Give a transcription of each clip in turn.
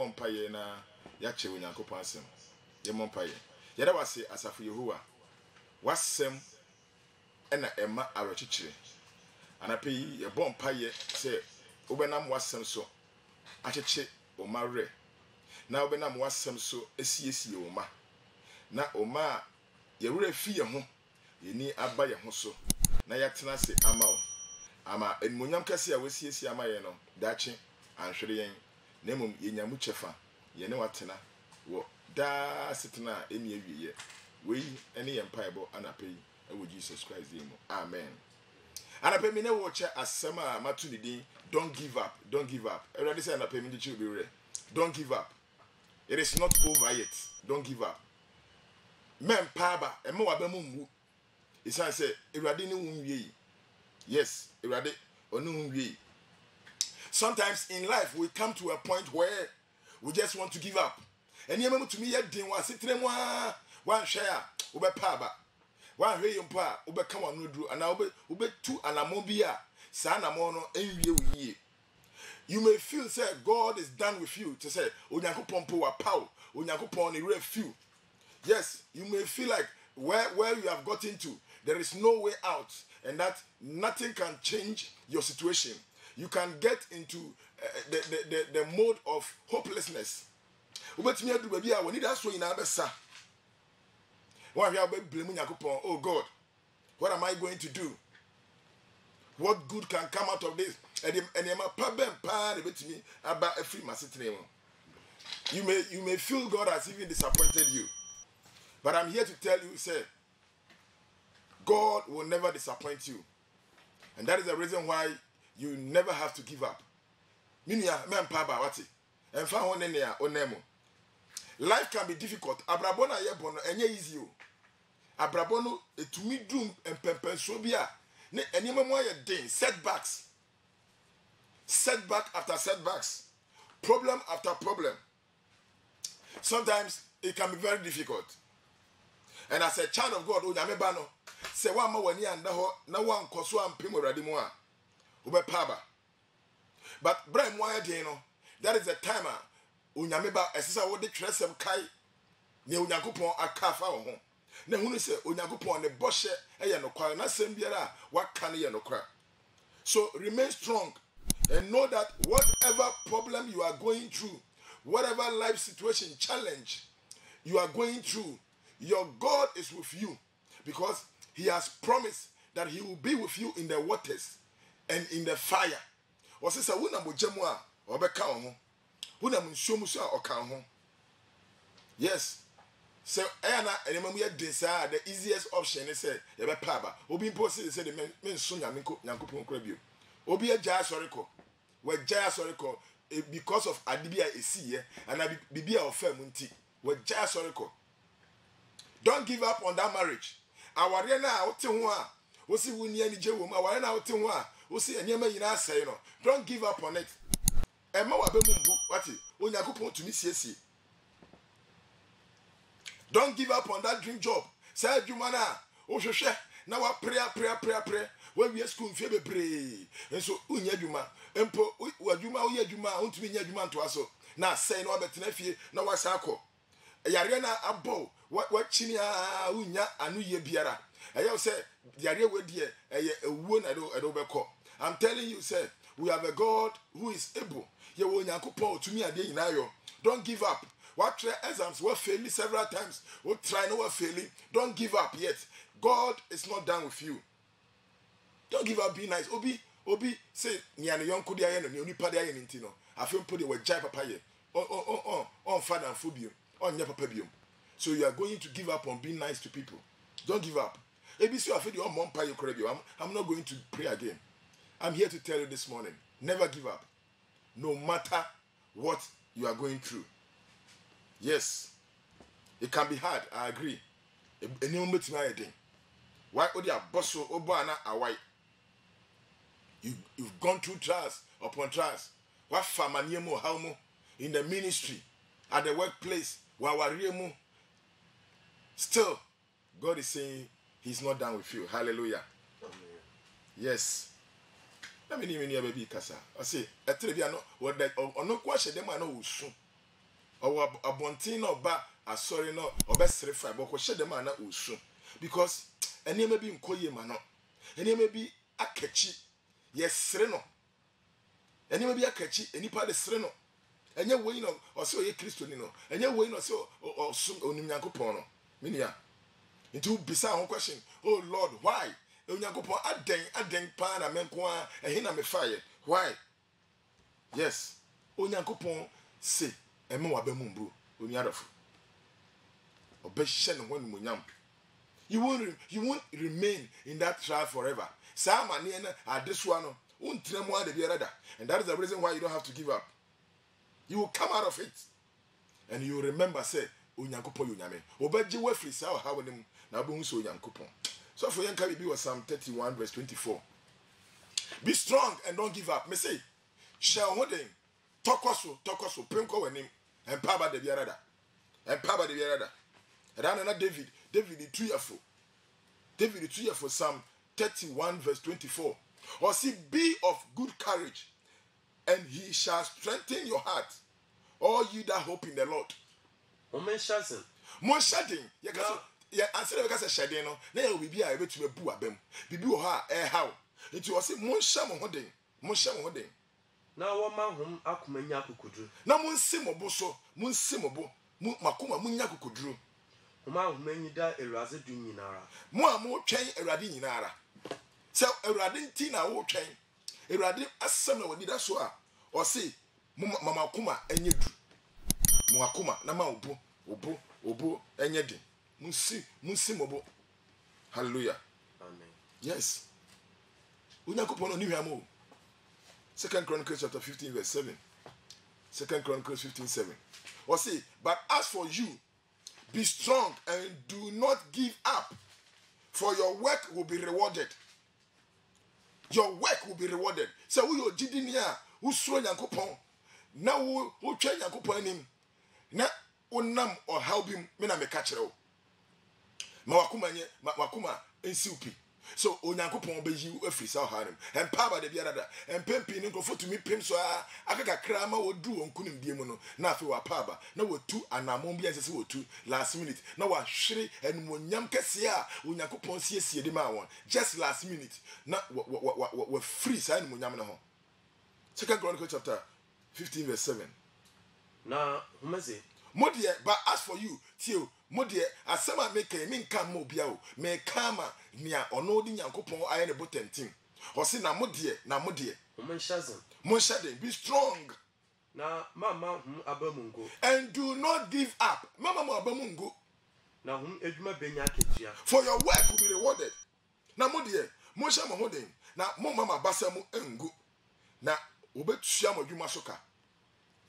bompa ye na ya che Onyankopon asem ye mompa ye yɛda wase asafo Yehowa wasem ena ema arochichire anape yi ye bompa ye se obenam wasem so acheche omare na obenam wasem so esiesie oma na oma ye wura fi ye ho yeni aba ye ho so na yatena se ama o ama enmonyam kase a wasiesie ama ye no dache anhwere yen na mum yenyamu chefa ye ne watena wo da setena eni awiye we ene ye mpaebo anape yi ewo Jesus Christ name amen anape mi ne wo che asem a matu ni din don't give up everybody say anape mi di chi obi don't give up. It is not over yet. Don't give up. Men paba emo wa be mu isan say ewrade ni wunwie. Yes, ewrade onu wunwie. Sometimes in life we come to a point where we just want to give up. And you remember to me yet din wa sitre mo wan share obe paba. Wan hwe yompa obe come on no dru ana obe tu anamon bia sa anamon no enwie wiye. You may feel say God is done with you to say Onyankopon po wa pow Onyankopon ni refu. Yes, you may feel like where you have gotten to there is no way out and that nothing can change your situation. You can get into the mode of hopelessness. Ubetimi adu baby a woni da so ina besa. Wa hwe aba blame Onyankopon, oh God, what am I going to do? What good can come out of this? And you may feel God has even disappointed you. But I'm here to tell you, say, God will never disappoint you. And that is the reason why you never have to give up. Life can be difficult. Abrabona yebono enye easy o. Abrabono etumi dum empempenso bia. Ne enema mo ye den setbacks. Setback after setbacks, problem after problem. Sometimes it can be very difficult. And as a child of God, Onyamebano, say one more when you and no one koso and pimo radimoa, ube paba. But Brian Wire Dino, that is the timer. Onyameba, as I would declare some kai, ne Unyakupon a kafa home. Ne who say Unyakupon the boshe, a no kwa, na sembiera, what can you no cry? So remain strong. And know that whatever problem you are going through, whatever life situation, challenge you are going through, your God is with you because he has promised that he will be with you in the waters and in the fire. Yes. So the easiest option is say Obi impossible say the men soon yankopon Obi a jaya soriko. We jaya soriko because of adibia esi here and bibia of munti. We jaya soriko. Don't give up on that marriage. Aware na wote ho a wo si wuni ani je wo ma aware na wote ho a wo si enyema yina say no. Don't give up on it. Emma wa be mumbu wati Onyankopon tumi siesie. Don't give up on that dream job. Say adwuma na wo hwehwe na wa pray. When we are school, we pray. And so, unya juma, empo, wajuma, uya juma, untumi nya juma to aso. Na say no abetenefie, na wasako. Yariana abo, what chinia unya anu ye biara. I say, yare we dear, a won adobeko. I'm telling you, sir, we have a God who is able. Ye wo nyankopon to me ade inayo. Don't give up. What try exams were failing several times. What try no were failing. Don't give up yet. God is not done with you. Don't give up, be nice. Obi, say, Niana Yonko de no, Nipa de Ayentino. I feel put it with Jai Papa. On father and phobia, on your papabium. So you are going to give up on being nice to people. Don't give up. ABC, I feel your mom pay your credit. I'm not going to pray again. I'm here to tell you this morning. Never give up. No matter what you are going through. Yes. It can be hard, I agree. Why would you boss Obana away? You've gone through trials upon trials. What famaniemo how mo in the ministry, at the workplace, wawariemo. Still, God is saying he's not done with you. Hallelujah. Yes. Let me even hear baby Kasa. I say, I tell you, no, what that or no question them I know soon. Or abontin no ba sorry no or best refer but ko shede man na usu because ene may be nkoye ma no ene may be akechi yesre no ene may be akechi enipa de sre no enye we no o se oye Kristo ni no enye we no se o sum onim Nyankopon no minia into bisa ho question oh Lord why Nyankopon aden pa na menko a ehe na me faye why yes Nyankopon say ema wa ba mu bro oni adofo obehye no wonu munyam you won't remain in that trial forever sama ne na adesoa no untre mu ade biara. And that is the reason why you don't have to give up. You will come out of it and you will remember say Onyankopon yonyame obeje wa free sa ha wonim na bo hu so Onyankopon. So for yanka be was Psalm 31 verse 24. Be strong and don't give up. Me say shall hoden tokoso penko wanim empower the biara empower the biara. And then David the 2 yearful. David the 2 yearful Psalm 31 verse 24. Or see be of good courage and he shall strengthen your heart, all you that hope in the Lord. Mon shedding, ya answer because shedding no, na you be able to bu abem. Bibi o ha how. It was say mon sham hodin. Na wo ma hom akoma nya kokudru. Na mon simobo so, mon simobo, makoma munya kokudru. Oma hom anyi da Ewurade du nyinara. Mo a mo twen Ewurade nyinara. So Ewurade nti na wo twen. Ewurade asem na wadi da so a o say mama kuma enye du. Mo akoma na ma obo enye din. Munsi mobo. Hallelujah. Amen. Yes. Onyankopon no ni hwamo. 2 Chronicles chapter 15 verse 7. 2 Chronicles 15:7. Or say, but as for you, be strong and do not give up, for your work will be rewarded. Your work will be rewarded. So we are jidinia, who sro Nyankopon. Now who train Nyankopon him. Na unam or help him, mena me catch you. Wakuma ensiupi. So Onyankopon be you efri sa harim. Empower the biara and pempi ni nkofo to me pem so akaka krama wo du onkunim die mu no na afi wa paba na wo tu anamon bia sese wo tu last minute na wa hwere enmonyam kese a Onyankopon siesie de ma won just last minute na wa free sa enmonyam na ho. 2 Chronicles chapter 15 verse 7. Na humase modie but as for you tio modie asema make me nka mo bia o me kama nia ono di Nyankopon aye ne botentin o se na modie Monshazen be strong na mama abamungo and do not give up mama abamungo na edwuma benya ketua for your work will be rewarded na modie monsha mo hoden na mo mama basamu engu na obetua mo dwuma soka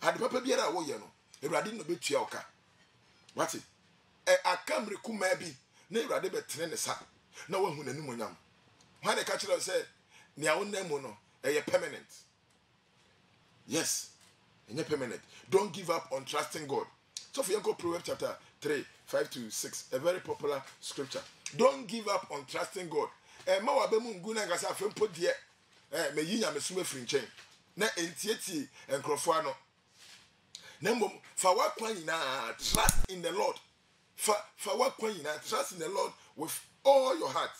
ade papa biara wo ye no Ewurade no betua oka wati akamre kuma bi na Ewurade betene ne sa na wahu nanum onyam ha de ka kire say ne awonam no permanent. Yes, enye permanent. Don't give up on trusting God. So for Yanko Proverbs chapter 3 5-6, a very popular scripture. Don't give up on trusting God. Ma wa be mu nguna ngasa afempo de me yinya me suma firi nchen na entieti enkrofo ano. Nembom fa wakwan nyina trust in the Lord. Fa wakwan nyina trust in the Lord with all your heart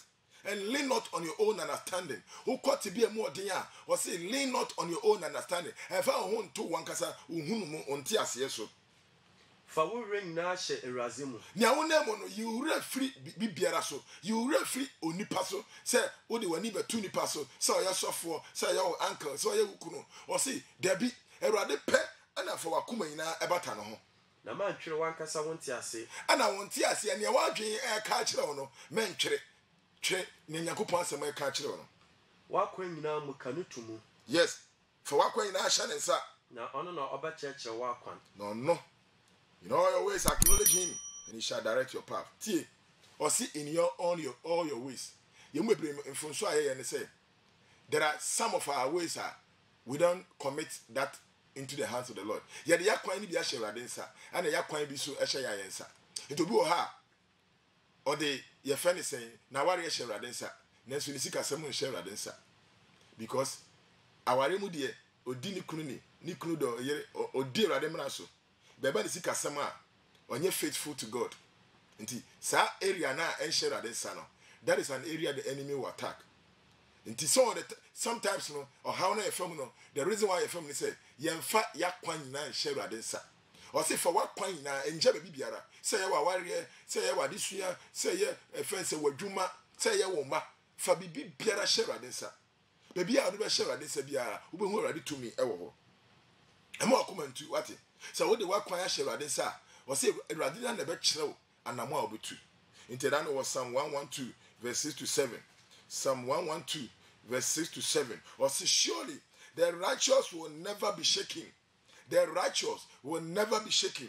and lean not on your own understanding. Who caught to be a more dear or say lean not on your own understanding. If I want to one casa unhumu on tias yeso. Fa wo ring na she erazimu. Nya wonemono you refree bibiara so. You refree onipa so. Say wo de wani be tu nipa so. Say ya sofo, say ya uncle, say ya ukunu. Or say there be Erade pe ana fa wakuma nyina ebata no ho. Na man twere wankasa wonti ase. Ana wonti ase ne wadwen ka kire wo no men twere. Twere ne Nyankopon asem ka kire wo no. Wakwan nyina mu kanutumu. Yes. For wakwan nyina ahya ne nsa. Na ono na oba church wakwan. No. In all your ways acknowledge him and he shall direct your path. Tie. Or see in all your ways. You may be in so and say there are some of our ways we don't commit that into the hands of the Lord. Yet the yakwan be ashe radensa and the yakwan be so ashe yayensa. It will be ha or the your friend is saying na wari ashe radensa nesu ni sika semu ashe radensa because aware mu de odini kunu ni kunu do yere odi radem na so beba ne sika sama onye faithful to God. Nti sa area na enshare ade no, that is an area the enemy will attack. Nti sometimes no or how na efam no, the reason why efam ni say yemfa yakwan nyina enshare ade nsa. Or say for what kwan nyina enje be biara. Say ye wa ware, say ye wa disua, say ye efen say wadwuma, say ye wo ma, fa bibi biara share ade nsa. Baby a do be share ade nsa biara, wo be hu already to me e wo ho. Ema akomantu what? So what the what kwan share ade nsa, or say Awurade na be kyerɛ anamo a obetu. Into that was Psalm 112 verse 6 to 7. Psalm 112 verse 6 to 7. Or say, surely the righteous will never be shaken. The righteous will never be shaken.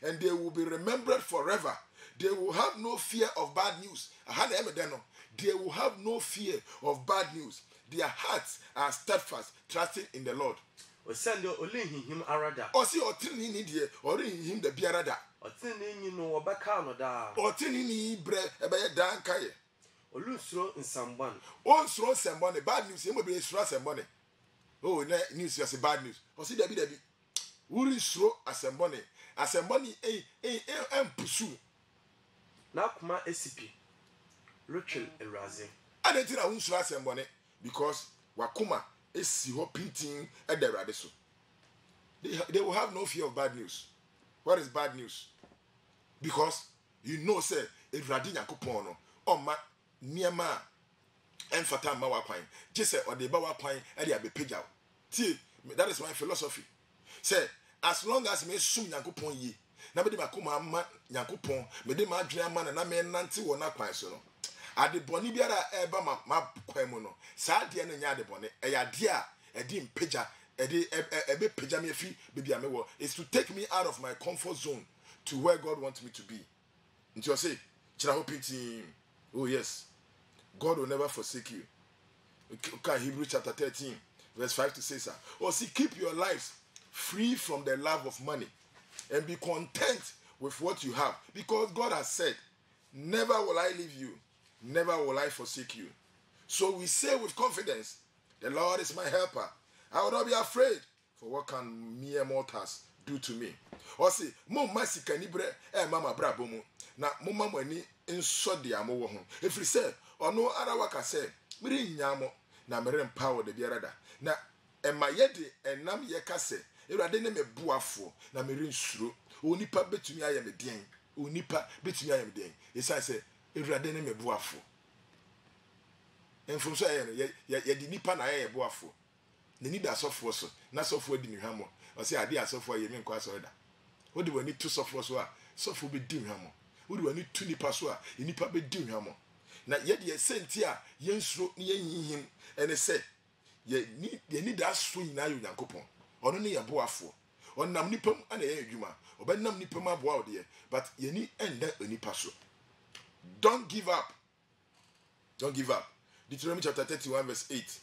And they will be remembered forever. They will have no fear of bad news. They will have no fear of bad news. Their hearts are steadfast, trusting in the Lord. O send your only him arada. Or see or tin in India, or in him the biarada. O tin in no obaka no da. Or tin in bre ebeye dan kaye. O lusro nsambon. On sro sembone bad news, you be sro sembone. Oh, news is bad news. Or see debi. Uri sro asembone. Asembone pursue. Na kuma esipi. Rachel Eraze. I don't think I won't sro asembone because wakuma esi ho pinting at the radiso. They will have no fear of bad news. What is bad news? Because you know, say, if Radinya Kupono, or ma niema and fata ma wapine, just say, or the bawa pine, and they be paid out. See, that is my philosophy. Say, as long as me soon Yankupon ye, nobody makuma ma Yankupon, me de ma dream man and I may nanti or not quite so. At the Bonibiara eba ma quemono, Sadian and Yade bonnet, a dear, a dim pager. Is to take me out of my comfort zone to where God wants me to be. And you say, oh yes, God will never forsake you. Hebrews chapter 13, verse 5 to 6. Or see, keep your lives free from the love of money and be content with what you have. Because God has said, never will I leave you, never will I forsake you. So we say with confidence, the Lord is my helper. I will not be afraid, for what can mere mortals do to me? Or say, Mo masi kanibre, mama brabomu. Na mo mama ni inso di amo wo. If you say, or no other waka say, Miri nyamo, na mere empower de biarada. Na ema yedi enam ye kase, Erade ne me buafo, na mere nsuro. Onipa betumi aye me den. Onipa betumi aye me den. Esa say, Erade ne me buafo. Enfum so ye di nipa na aye buafo. The need a software so, not software in your hammer. Or say, I did a software you mean quite soda. What do we need two software so? Software be dim hammer. What do we need two nipaswa? You need probably dim hammer. Now, yet ye sent here, yen stroke near him, and they said, ye need that swing now, you young coupon. Or only a boafo. Or nam nipum and a yuma, or by nam nipuma bow dear, but ye need end that any passo. Don't give up. Don't give up. Deuteronomy chapter 31, verse 8.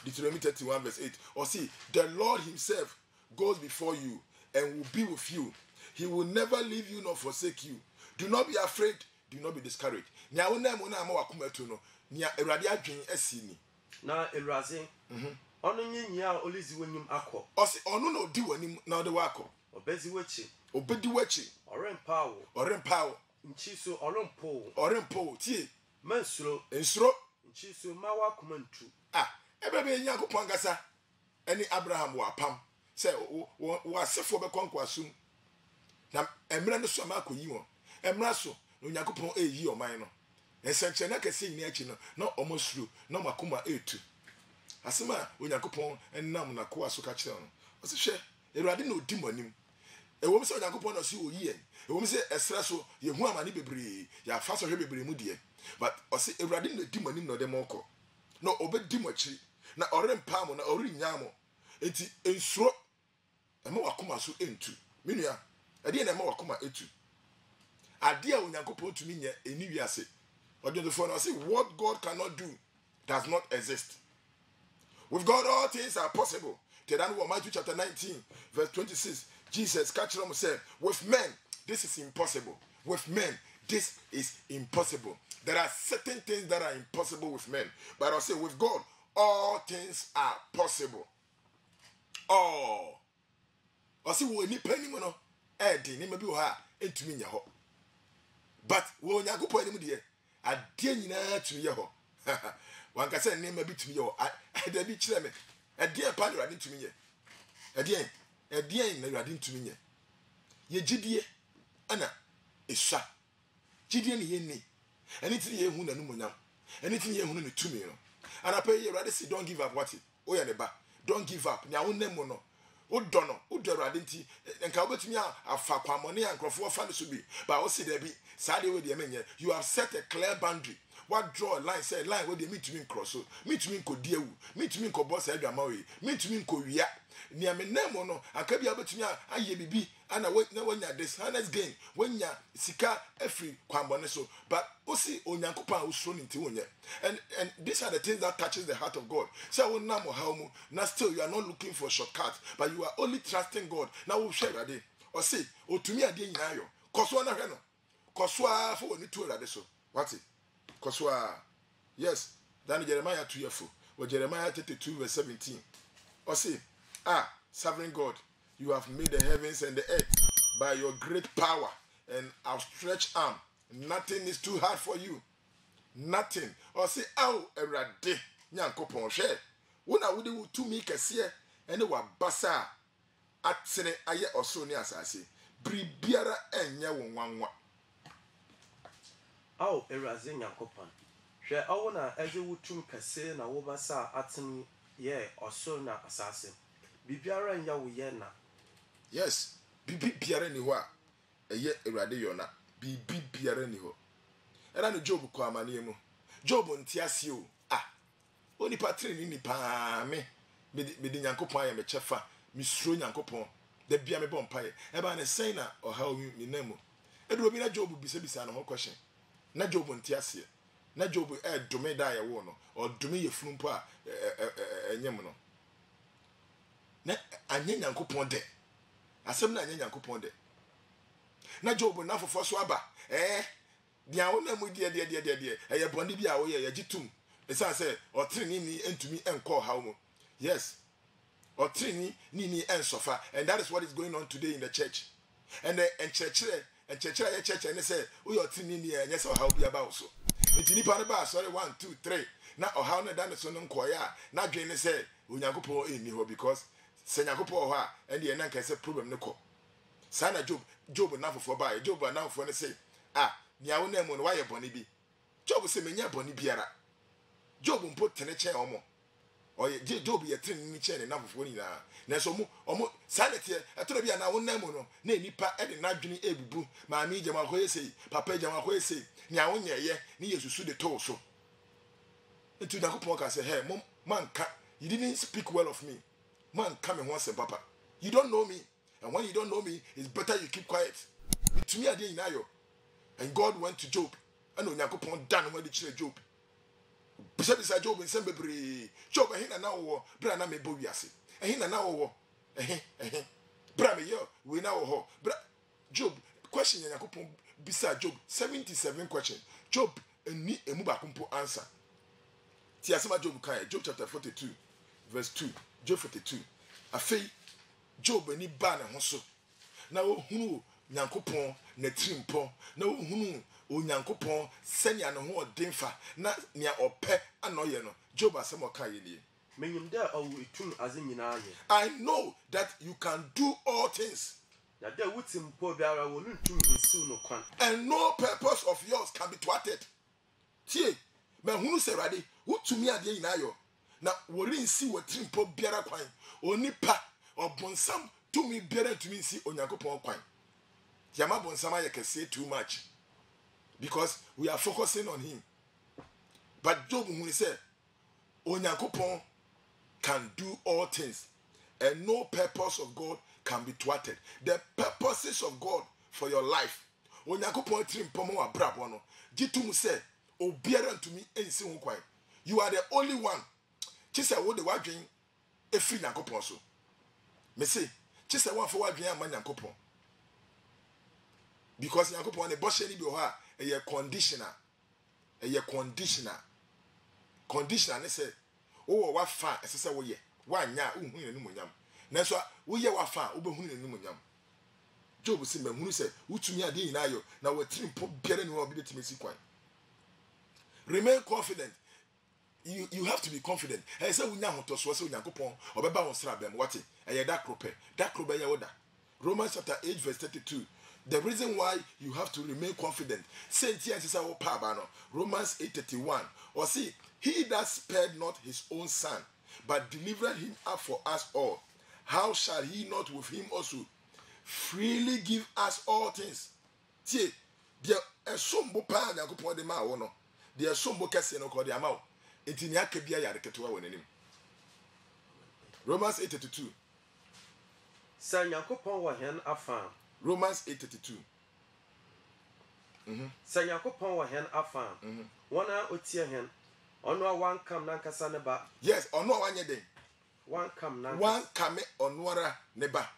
Deuteronomy 31 verse 8. Or see, the Lord himself goes before you and will be with you. He will never leave you nor forsake you. Do not be afraid. Do not be discouraged. Nya wona mo na ma wakometu no. Nya Awurade adwen asini. Na Eraze. Ono nyanya olizi wanyum akọ. O see ono na odi wanim na ode wakọ. Obezi wachi. Obedi wachi. Orempa wo. Orempa wo. Nchiso orempo. Orempo tie. Mansuro. Ensuro. Nchiso ma wakomantu. Ah, ebebe Nyankopon gasa. Eni Abraham wa pam. Say wa sefo be kwankwa asum. Na emra no so ma akoyi won. Emra so no Nyankopon eyi oman no. Esenche na kese yin achi no na omosuro na makoma etu. Asema Onyankopon enam na ko aso ka kire no. O se hwe Erade na odi monim. Ewom se Onyankopon no se oyi en. Ewom se esra so yehu amane bebre. Ya fa so hwe bebre mu de. But o se Erade na odi monim no de moko. No obedi mochi na orempa mo na orinya mo. Enti ensuro ema wakoma so entu. Menua ade na ema wakoma etu. Ade a Onyankopon tumi nya eni wiase. Odwefo na say what God cannot do does not exist. With God all things are possible. Then Matthew chapter 19 verse 26 Jesus catch them say with men this is impossible. With men this is impossible. There are certain things that are impossible with men. But I'll say with God all things are possible. Oh. I see we ni penny mono. di ni mabi wo ha entumi nya ho but wo Nyankopon anim de ade nyina tumi ye ho wanka se ni mabi tumi ye ho da bi kire me ade pa na Awurade tumi ye ade na Awurade ntumi ye ye gidie ana esua gidie ne ye ni eni ti ye hu na numonyam eni ti ye hu ne tumi no ana pay ye Awurade say don't give up what o ye ne ba don't give up nya wo nemu no o do Awurade nti nka obetumi afa kwamone ankrofo fa ne so bi ba o say there be sade we de menye you have set a clear boundary what draw a line say line we de me tumi cross so me tumi nkodi awu me tumi nkobo sa adwama we me tumi nkowia ni ame nemu no aka bia betumi aye bibi ana na wanya dishonest gain wanya sika every kwambone so but o see Onyankopon usro nti wonye and these are the things that touches the heart of God so we nam how mu na still you are not looking for shortcut but you are only trusting God now we share ade o see otumi ade nyina yo koso na hwe no koso a for woni tu ade so what it koso a yes then Jeremiah 2 yefo or Jeremiah 32 verse 17 o see sovereign God, you have made the heavens and the earth by your great power and outstretched arm. Nothing is too hard for you. Nothing. Or say, oh, Awurade, Nyankopon hwe. Wona wode wo tumi kese ene wa basa atene aye osoro ne asase. Bribiara enye wo nwanwa. Oh, Awurade Nyankopon. Hwe awo na eze wo tumi kese na wo basa atene ye osoro na asase. Bibiara nya wo ye na. Yes, bibi biara ni ho a eye Awurade yona. Bibi biara ni ho. Era no Job ko amane mu. Job nti ase o. Oni patri ni pa me di Nyankopon aye me chefa. Mi suro Nyankopon. Da bia me bon pae. E ba ne sen na oha mi namu. Edu obi na Job bisa no ho question. Na Job nti ase. Na Job dome da ye wo no. O dome ye funu mpo a enyem no. Na anye Nyankopon de asem na anye Nyankopon de na Job na fofo so aba dia wo na mu de eye boni bia wo ye gitum esa say otrini ni entumi enko hawo mu yes otrini ni ensofa and that is what is going on today in the church and church and say we otrini ni enye se hawo bia ba wo so ntini pa ne ba sorry 1 2 3 na hawo na dan so no nko ya na dwen ne say Onyankopon eni ho because Senyankopon ho a ende na nka se problem ne ko sana Job na fofo ba Job na fofo ne say nia wo na mu no wa ye boni bi Job se menya boni biara Job mpo tene che omo oye Job ye tene ni che ne na fofo ni na so omo sanete etoro bia na wo na mu no na nipa e de na dwene ebubu ma mi jema ko yesi papa jema ko yesi nia wo nyeye ni Yesusu de to so etu Nyankopon ka say hey man ka you didn't speak well of me. Man, come and once, Papa. You don't know me. And when you don't know me, it's better you keep quiet. To me, I didn't know. And God went to Job. I know Nyankopon done when they children Job. Beside Job and Sembebre. Job, and he now, Brana me boviasi. And he now, Brame, yo, we now, Job, question Nyankopon beside Job, 77 questions. Job, and ni emubakumpo answer. Tiasema Job Kai, Job chapter 42, verse 2. Job 42. Afei Job ni ba na ho so. Na ohunu Nyankopon na trimpo. Na ohunu Onyankopon senya no ho odemfa. Na nia ope anoye no. Job asem oka ye ni. Menyim da awu etum aze nyina ye. I know that you can do all things. Na da wutimpo biara wo ntum nsiw no kwan. And no purpose of yours can be thwarted. Tie, me hunu se Awurade, wutumi ade nyina yo. Na wori nsi wotrimpo biara kwan onipa obonsam tumi biara tumi nsi Onyankopon kwan yama bonsam ayekese too much because we are focusing on him but Job who say Onyankopon can do all things and no purpose of God can be thwarted. The purposes of God for your life Onyankopon trimpo mo abrabo no gitum say obiara ntumi ensi ho kwan. You are the only one. Chise wo de wadwen efi Nyankopon so. Me say, chise one for wadwen am Nyankopon. Because Nyankopon e boshe ni bi ho a e conditional. Conditional ne say, wo wa fa esese wo ye. Wa nya wo hu ne numonyam. Nanso wo ye wa fa wo be hu ne numonyam. Job say mahunu say wutumi ade nyina ayo na watiri mpo biara ni wo bi betimi si kwan. Remain confident. You have to be confident. I say we now to so say Onyankopon obeba won sra bem what e that krope ya woda. Romans chapter 8 verse 32. The reason why you have to remain confident. Say it here say pa ba no. Romans 8:31. Or see, he that spared not his own son, but delivered him up for us all, how shall he not with him also freely give us all things? See, there esombo pa Onyankopon de ma wo no. There esombo kese no ko de ama wo. Enti ni aka bia yare ketewa wɔ n'anim. Romans 8:32. Sɛ Nyankopɔn wɔ hɛn afa. Romans 8:32. Sɛ Nyankopɔn wɔ hɛn afa. Wɔn a otie hɛn. Ɔno a wankam nankasa ne ba. Yes, ɔno a wanyɛ den. Wankam nankasa. Wankame ɔno ara ne ba.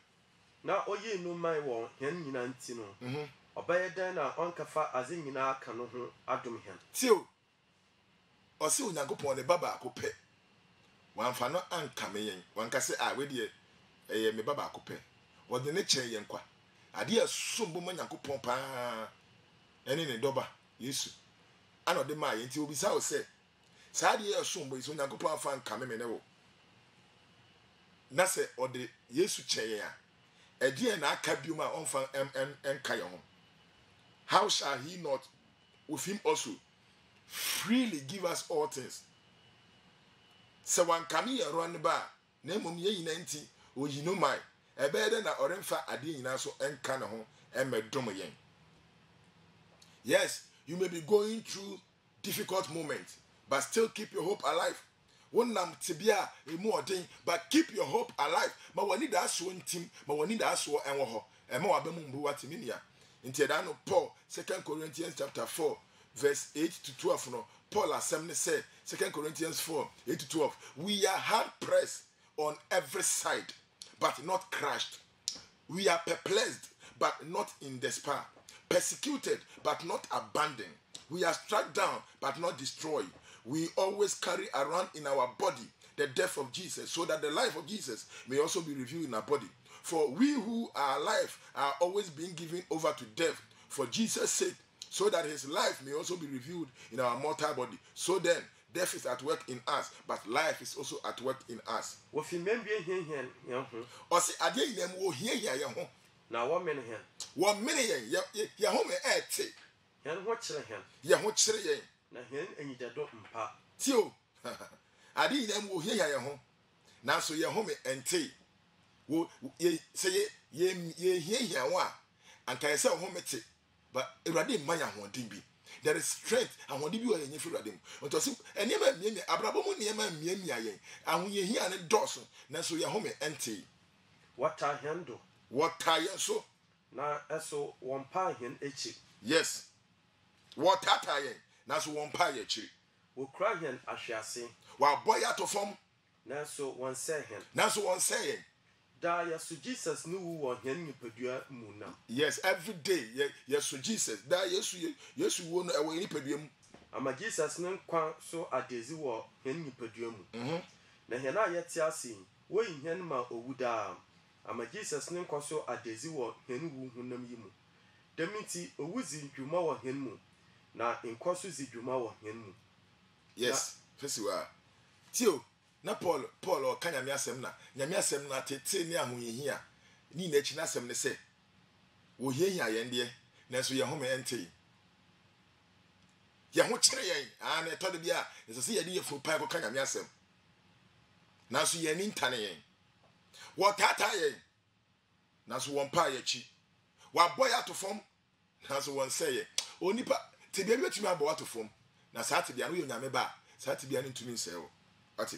Na oyi no man wɔ hɛn nyina nti no. Ɔbɛyɛ den na ɔnkafa adze nyina aka no ho adom hɛn. Tio. Ɔse Onyankopɔn ne ba baako pɛ. Wamfa no ankame yɛn. Wanka sɛ we de ɛyɛ me ba baako pɛ. Wɔde ne kyɛn yɛn kwa. Ade asombo ma Nyankopɔn pa. Ɛne ne dɔba Yesu. Ana ɔde ma yɛn ti obisa wo sɛ saa de asombo yi so Nyankopɔn afa ankame me ne wo. Na sɛ ɔde Yesu kyɛn yɛn a ɛdeɛ na aka biom a ɔmfa ɛnka yɛn ho. How shall he not with him also freely give us all things? Se wan kami yero ne ba na emom ye yina nti oyi no mai ebe de na oremfa ade yina so enka ne ho emedom yen. Yes, you may be going through difficult moments, but still keep your hope alive. Wonam tibia emu odin, but keep your hope alive. Ma wani da so ntim, ma wani da so enwo ho. Ema wa bemu mbu watimi nia. Nti da no Paul 2 Corinthians chapter 4 verse 8 to 12 no. Paul assembly said 2 Corinthians 4 8 to 12, we are hard pressed on every side, but not crushed. We are perplexed, but not in despair. Persecuted, but not abandoned. We are struck down, but not destroyed. We always carry around in our body the death of Jesus, so that the life of Jesus may also be revealed in our body. For we who are alive are always being given over to death for Jesus' sake, so that his life may also be revealed in our mortal body. So then, death is at work in us, but life is also at work in us. Or see, I didn't know here, now 1 minute here. 1 minute, ya home at it. Yan watch the hand. Ya watch the na hen and you don't pa. Tio, I didn't know here, ya home. Now so ya home and tea. Wo ye say ye here, wa, and can I say home at it. But Radim Maya won't be. There is strength and what do you any for Radim? Until and never me, Abrabomo near my me, and we hear an Dawson, now so your home empty. What I handle? What I so? Now, so 1 pie in each. Yes. What I now so 1 pie each. Will cry him, I shall say. While boy out of form, now so 1 say him. Now so 1 saying. Da yes, Jesus knew what him pedua muna. Yes, every day, yes, Jesus. Da yes, you won't away any pedium. Ama Jesus no kwa so adezi wo him pedua mu. Na hena yet ya sin, wo yin ma owuda. Ama Jesus no kwa so adezi wo him wu hunam yimu. Deminti owuzi dwuma wo him mu. Na enkoso zi dwuma wo him mu. Yes, fesiwa. Tio na Paul o kanya me asem na tete ne ahoyehia ni na chi na asem ne se wo hiehia yen de na so ye ho me ente ye ho kire yen na to de bia se se ye de ye fu pa ko kanya me asem na so ye ni ntane yen wo tata yen na so won pa ye chi wa boy atofom na so won say ye onipa te bia betumi abo atofom na sa te bia no ye nyame ba sa te bia no ntumi nsɛ wo ati.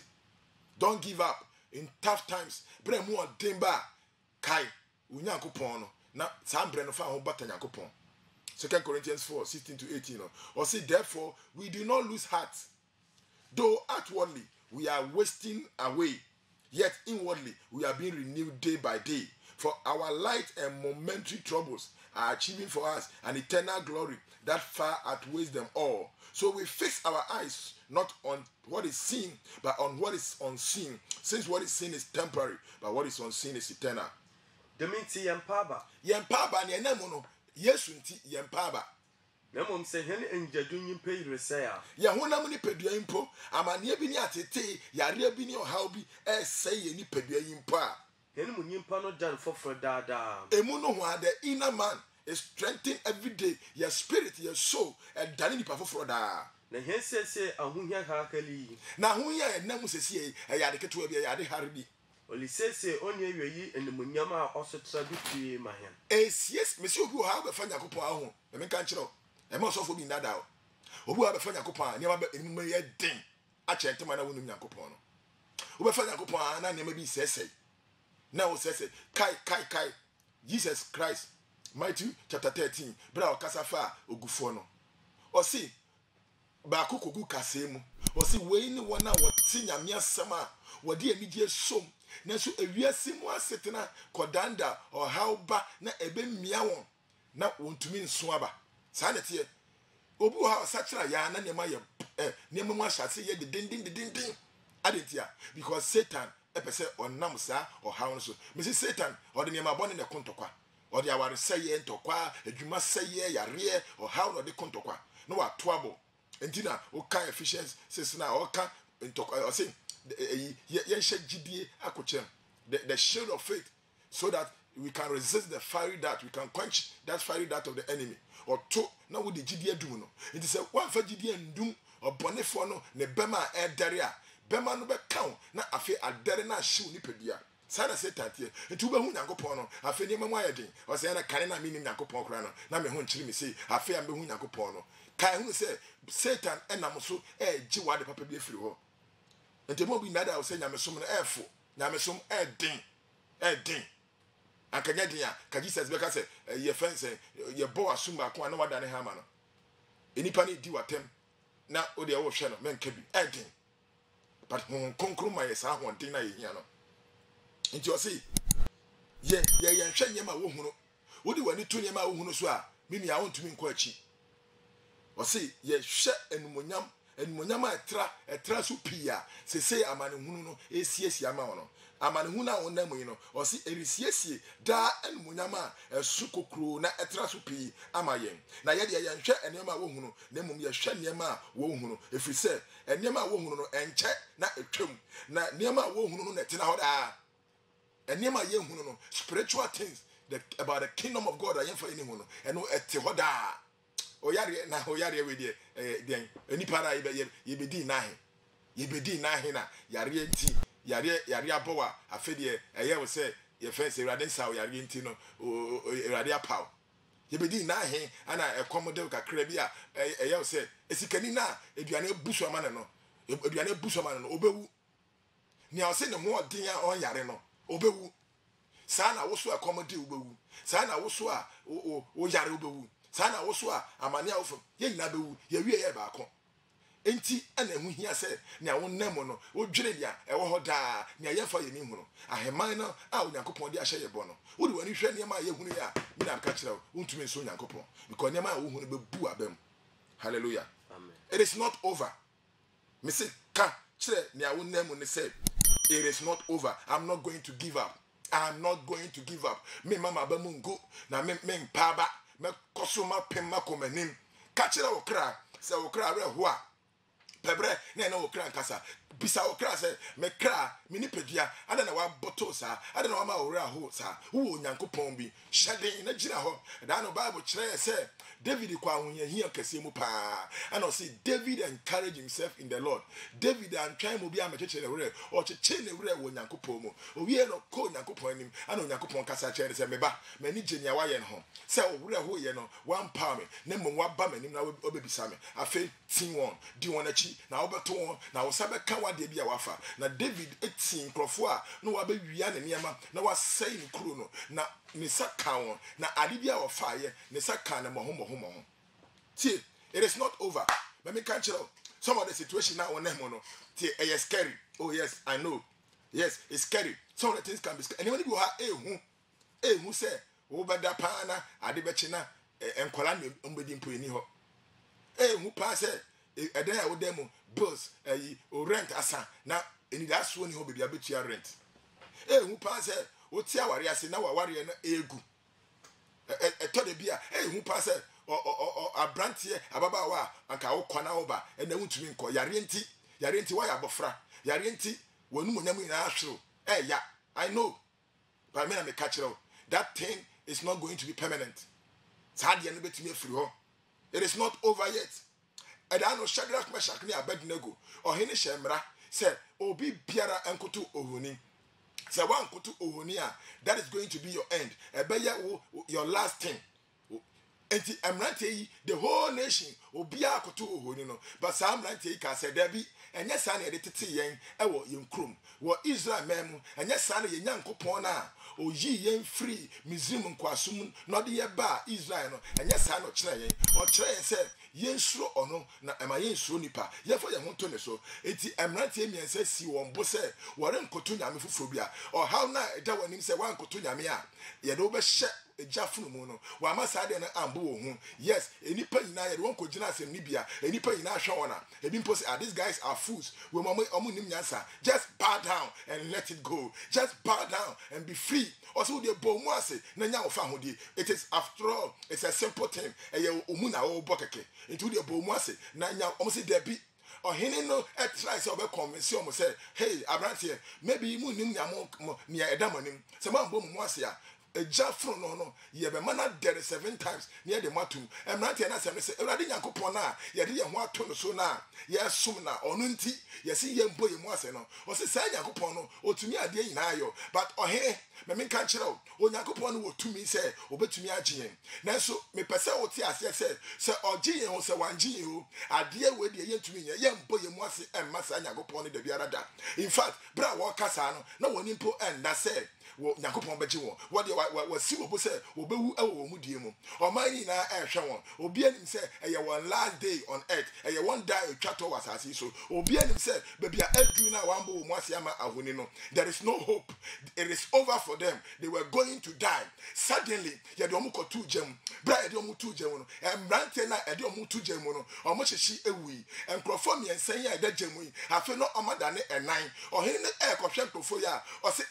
Don't give up in tough times. Bre mu odemba kai Onyankopon no na sam bre no fa ho bata Nyankopon. 2 Corinthians 4 16 to 18 no. Or say therefore we do not lose heart. Though outwardly we are wasting away, yet inwardly we are being renewed day by day. For our light and momentary troubles are achieving for us an eternal glory that far outweighs them all. So we fix our eyes not on what is seen, but on what is unseen. Since what is seen is temporary, but what is unseen is eternal. Deminti Yampaba. Yempaba ne enam no Yesu nti yempaba. Namom se hen enjadun yimpe resaya. Ye honam ni pedua impo amane bi ni atete yare bi ni ohaw bi say ye ni pedua impo a Hen mu nyimpa no dan foforo daada. emu no ho ade inner man is strengthened every day. Your spirit, your soul, and dani ni pafoforo da. Na hen sese ahunya hakali. Na ahunya enam sese e ya de keto bi ya de harbi. Oli sese onye weyi enumunyam a osotra bi pie ma hen. Yes, monsieur obi ha be fanya kopon aho. Me kan kire e ma so fo bi ndada o. Obi ha be fanya kopon ni ma be enum ye den. A chentema na wonu nyakopon no. Obi fanya kopon na ne ma bi sese. Na o sese kai Jesus Christ Matthew chapter 13 bra okasafa ogufo no o si ba kokogu kasemu o si we ni wona wote nyame asem a wode anigye som na so awiase mu asetena kodanda o hawba na ebe mmia won na wontumi nso aba sa ne tie obu ha osachira ya na nema ye nema mu ahyase ye dindindindindin adetia because Satan epese onam sa o hawo so mesi Satan o de nema bone ne kontokwa or the aware say ye ntokwa adwuma say ye yare or how no de kontokwa no wa toabo entina o kan efficiency says na o kan ntokwa o say ye gidie akochem the shield of faith so that we can resist the fiery dart, we can quench that fiery dart of the enemy or to na wo de gidie dum no it is a one fa gidie ndum or bonefo no ne bema e dare a bema no be kan na afi adare na hyew ni pedua sana Satan tie nti wo behu Nyankopon no afi ne mamu ayedin o se na kane na mi ni Nyankopon kra no na me ho nkyiri mi sei afi am behu Nyankopon no kai hu se Satan enam so gi wade papa bi afiri ho nti mo bi nada o se nyamesom no efo nyamesom edin akanya din a ka Jesus be ka se ye fense ye bo asum ba ko na wada ne ha ma no enipa ne di watem na o de wo hwe no menka bi edin but konkro ma ye sa ho din na ye hia no nti o se ye hwe nyema wo hunu wo di wani to nyema wo hunu so a mimi a wontumi nko achi o se ye hwe enumonyam etra so pia se se amane hunu no esiesie ama wono amane hunu a wonam yi no o se erisiesie da enumonyam a esu kokro na etra so pi ama yen na ye de ye hwe enema wo hunu na mum ye hwe enema a wo hunu efiri se enema a wo hunu no enche na etwam na enema a wo hunu no netina ho da enema ye hunu no spiritual things about the kingdom of God ayen for any hunu eno ete ho da oyare na oyare we den enipa na ye bedi nahe na yare enti yare abowa afedie eye we say ye face Irade sa yare enti no Irade apaw ye bedi nahe ana ekomode kakra bi a eye we say esikani na eduane buso amane no obewu ni a say ne ho odin a on yare no obewu sa na wo so ekomode obewu sa na wo so a o yare obewu sana wo so a amane awofo ye nyina bewu ye wie ye baako enti ana hu hia se ne awonam no wo dwere dia ewo ho daa ne ye fa ye ni hunu aheman no a Onyankopon de ahye ye bo no wo de wani hwe ne ma ye hunu ya mi na ka kire wo ntumi so Onyankopon because ne ma wo hunu bebu abam hallelujah Amen. It is not over me say ka kire ne awonam ne say it is not over. I'm not going to give up. Me mama bamungo na me mpaba me kosoma pemma komanim ka kire wo kra se wo kra re ho a pebre na wo kra nkasa bisa wo kra se me kra me ni pedua ada na wa boto sa ada na wa ma wo re ho sa wo Onyankopon bi hyeden na gira ho da no Bible kire se David kwa ahonya hia kase mu pa and I say David encouraged himself in the Lord. David and try mo bi amecheche le wure o cheche le wure wo Onyankopon mu o wie no ko Onyankopon nim ana Onyankopon kasa kire se meba mani genia wa ye no se o wure ho ye no one power me na mo wa ba manim na obebisa me afi tin won di won achi na obeto won na wo sabe ka wa de bia wafa na David etin krofo a no wa be wia ne niam na wa sei ni kuro no na ni saka won na ade bia wo fa ye ni saka na mo see it is not over. Let me catch you. Some of the situation now on them is scary. Oh yes, I know. Yes, it's scary. Some of the things can be scary. Anybody go who say over da pana adibechina enkwala mbedi mpo eni ho who pass eden ya wo dem bills rent asa na eni da so ni ho bebi abetua rent who pass oti aware ase na waware na egu eto de bia hu pa se abrantie ababawa anka wo kwana wo ba na wutumi nko yare nti wa ya bofra yare nti wonu monyam ina ahwero ya I know but me na me catch you that thing is not going to be permanent sad ye no betumi afiri ho it is not over yet and I know Shadrach Meshach ni Abednego ohene shemra say obi biara enkoto ohoni say one koto ohoni a that is going to be your end ebeya your last thing enti amrante yi the whole nation obia koto ohoni no but some amrante yi ka say there be enye sa na de tete yen ewo yen krom wo Israel memu enye sa na ye nyankopon na oyi yen free Misrim nkwasum no de ye ba Israel no enye sa no kire yen o kire yen say yensuro ono na ema yensuro nipa yefo ye honto ne so enti amrante emiensa si won bo say wore nkoto nyame fufuro bia o how na eda wanim say wan nkoto nyame a ye do be hye ejafunu mu no wa masade na ambo wo hu yes enipa nyina ye won ko gina asem ni bia enipa nyina hwe wona ebi mpo say these guys are fools we omo nim nyansa just bow down and let it go just bow down and be free also the bomu ase na nya wo fa hodi it is after all it's a simple thing eye omu na wo bokeke into the bomu ase na nya omo say there be ohene no try say obe convince omo say hey abrantie maybe mu nim nyamo nia edamonim se ma bomu ase a ejafro no ye be mana there 7 times near the matum emrante na se say ewrade nyankopon na ye de ye ho ato no so na ye sum na ono nti ye se ye mbo ye mu ase no o se sa nyankopon no otumi ade nyina ayo but ohe me kan kire o nyankopon no otumi say obetumi agye nanso me pese o ti ase se ogye ye ho se wangye ye o ade we de ye ntumi ye mbo ye mu ase emma sa nyankopon no de biara da in fact bra wo kasa no na woni mpo enda say wo nyankopon beji won wo de wa si wo say wo bewu ewo mu die mu o man ni na ehwe won obi anim say eye one last day on earth eye one day twato wasasi so obi anim say bebia adu na wambo wo mu ase ama ahoni no there is no hope it is over for them they were going to die suddenly ye de omu kotu jam bra ye de omu tu jam no emrante na ye de omu tu jam no omu hyehi ewi enkrofo miensan ya de jam yi afi no omada ne enan ohene ne ekohwe enkrofo ya o se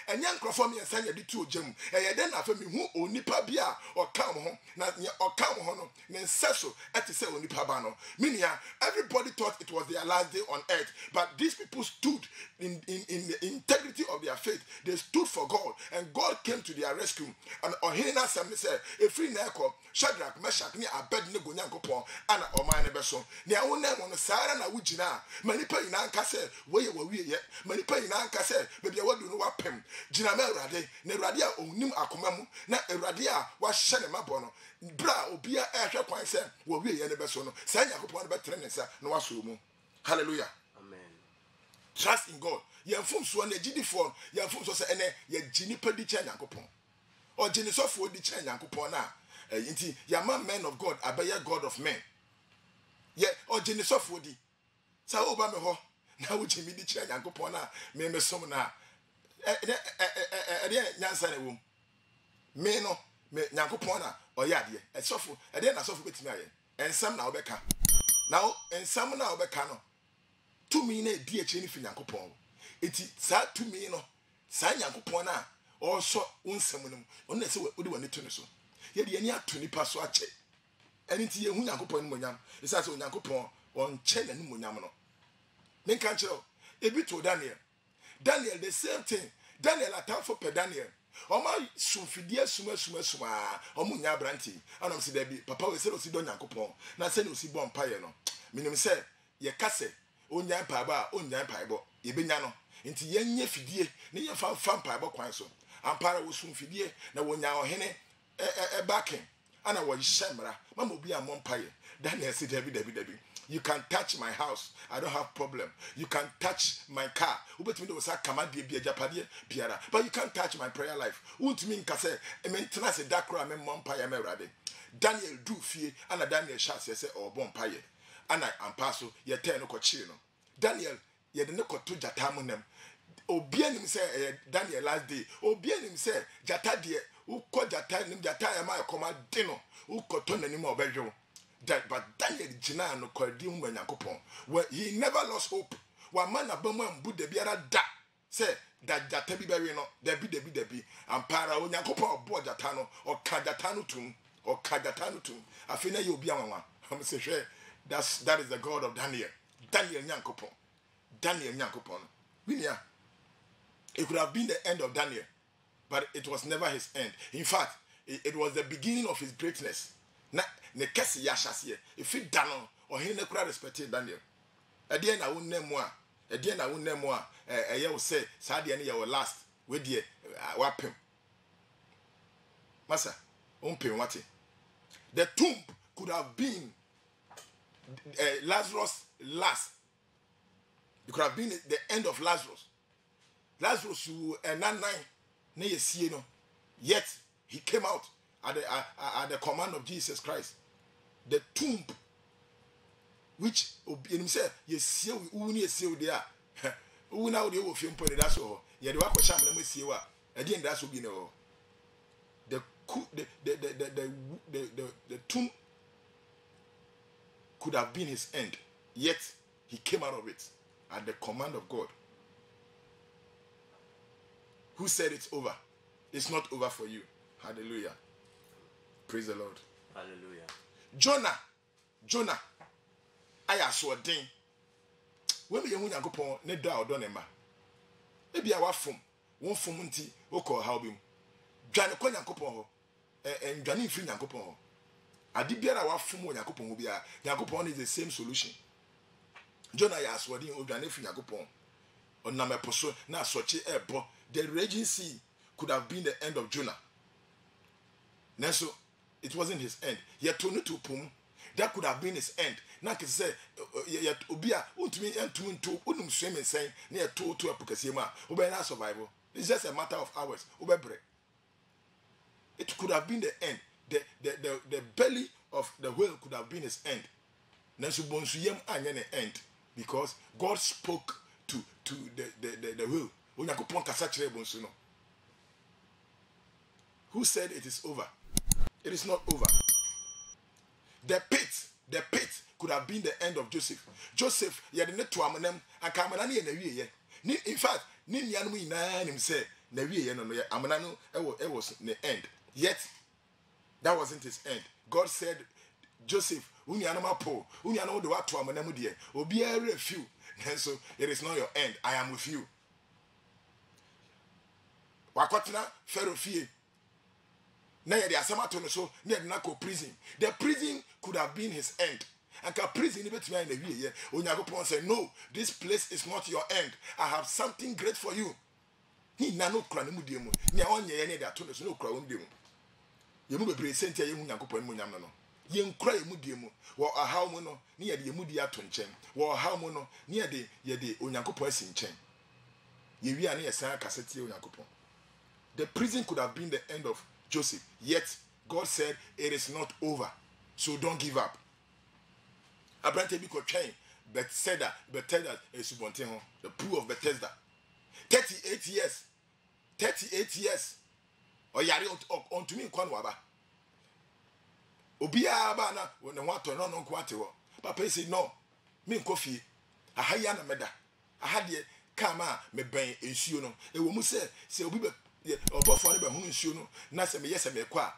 enye enkrofo miensan ya de tu jam eye de na afi mi hu onipa bia o kam ho na o kam ho no ne nseso eti se onipa ba no minia everybody thought it was their last day on earth but these people stood in the integrity of their faith. They stood for God and God came to their rescue. And ohina sam say efri na ekọ Shadrach Meshach ni Abednego nyankopon ana oman ne beso ne awona mo no sara na wugina manipa ina nka se we ye wawie ye manipa ina nka se bebi wadu no wapem gina ma Awurade na Awurade a onim akoma mu na Awurade a wa hye ne mabọ no bra obia ehwe kwan se wawie ye ne beso no sa nyankopon be tre ne sa na waso mu. Hallelujah. Amen. Trust in God. Yemfum so na gidi for yemfum so se ene ye gini padi cha nyankopon o gini so fo di cha nyankopon na nti yama men of God abeye God of men ye o gini so fo di sa oba me ho na wo gimi di cha nyankopon na me som na nyansa na wo me no me nyankopon na o ya de e sofo na sofo betimi aye ensam na obeka na ensam na obeka no tumi na di echi ni fi nyankopon eti sa tumi no sa nyankopon na o so unsam no on na se odi wani to ne so ye de ani ato nipa so ache eni ti ye hu nyankopon no monyam isa se nyankopon on che na ni monyam no men kan kire ebi to Daniel the same thing Daniel atamfo pe Daniel oma sumfidie suma omu nya branti anam se da bi papa we se o si do nyankopon na se no si bo mpaye no minim se ye kase onya mpaaba onya mpaebo ye benya no nti yenye fidie ne ye fa mpaebo kwan so ampara wo sumfidie na wonya ohene backen ana wo yemra mama obi amon mpaye Daniel se David you can touch my house I don't have problem you can touch my car ubetimi do sa kamade bia japade biara but you can't touch my prayer life untimi nka se mentena se dakra me mpaye me Awurade Daniel du fie ana Daniel chance se obon mpaye ana ampaso ye ten no kochi no Daniel ye de ne koto jata munam obi anim se Daniel last day obi anim se jata de ukọ jata nim jata ya ma ekoma de no ukoto nanim obedwo that but Daniel jina no kwadi hu Nyankopon where he never lost hope wa man abamu ambu de biara da say that jata bi bɛwe no debi ampara onyankopɔn ɔbɔ jata no ɔka jata no tum afei na yɛ obi anwanwa am say hwɛ that is the God of Daniel nyankopɔn no it could have been the end of Daniel, but it was never his end. In fact, it was the beginning of his greatness. Na ne kesi ya hyase if it dano or he ne kura respected Daniel ɛdeɛ na wonnam mu a ɛyɛ wo sɛ saa deɛ ne yɛ wo last we deɛ wapem masa ompem wate. The tomb could have been Lazarus last. It could have been the end of Lazarus who nine ne yesie no, yet he came out at the command of Jesus Christ. The tomb which in say yesie uni yesie there una odi wo fie mpo ne da so ye de wakɔ sham na mesie wa ade nda so bi ne ho. The tomb could have been his end, yet he came out of it at the command of God. Who said it's over? It's not over for you. Hallelujah. Praise the Lord. Hallelujah. Jonah. I saw ding. When we Yankopon, ne da or donema. Maybe our form, one formunti, oko halbim. Jan Yankopon, and Janin free Yankopon. I did bear our form when Yankopon be Yankopon is the same solution. Jonah saw ding or Janin free Yankopon. On Nama Poso, now Sochi Ebo. The raging sea could have been the end of Jonah. So it wasn't his end. Yet to pum, that could have been his end. Now can say yet Ubia ultimate and to unum swimming saying near to a Pukasima, Ubena survival. It's just a matter of hours. Ubebre. It could have been the end. The belly of the whale could have been his end. Nansu Bonsuyem and end. Because God spoke to the whale. Who said it is over? It is not over. The pit could have been the end of Joseph. Joseph, you had to amanem and Kamanani and Navi. In fact, Ninianu Nanim said, Navi and Amanano, it was the end. Yet, that wasn't his end. God said, Joseph, Unyanama Po, Unyano the Watu Amanamudia, will be a few. And so, it is not your end. I am with you. Wakotna Pharaoh fie. Na ye de asama to no so na de na ko prison. The prison could have been his end. And ka prison betimi na wie ye. Onyankopon say no, this place is not your end. I have something great for you. Ni na no kura ne mu die mu. Ni onye ye ne de ato no so no kura won die mu. Ye mu bebre sentia ye hu Nyankopon mu nyam no. Ye nkura ye mu die mu. Wo ahaw mu no, ni ye de ye mu die ato nchen. Wo ahaw mu no, ni ye de Onyankopon asi nchen. Ye wi ana ye san kasete Onyankopon. The prison could have been the end of Joseph. Yet, God said, it is not over. So don't give up. Abraham Biko train Bethesda is the pool of Bethesda. 38 years. 38 years. Or yari on to me Kwanwaba. Obia Bana when the water no quattro. Papa said, no. Me coffee. A hayana meda. I had ye kama me bang in Shuno. A woman said, Obi. Obo for be hunu nsuo no na se me yese me kwa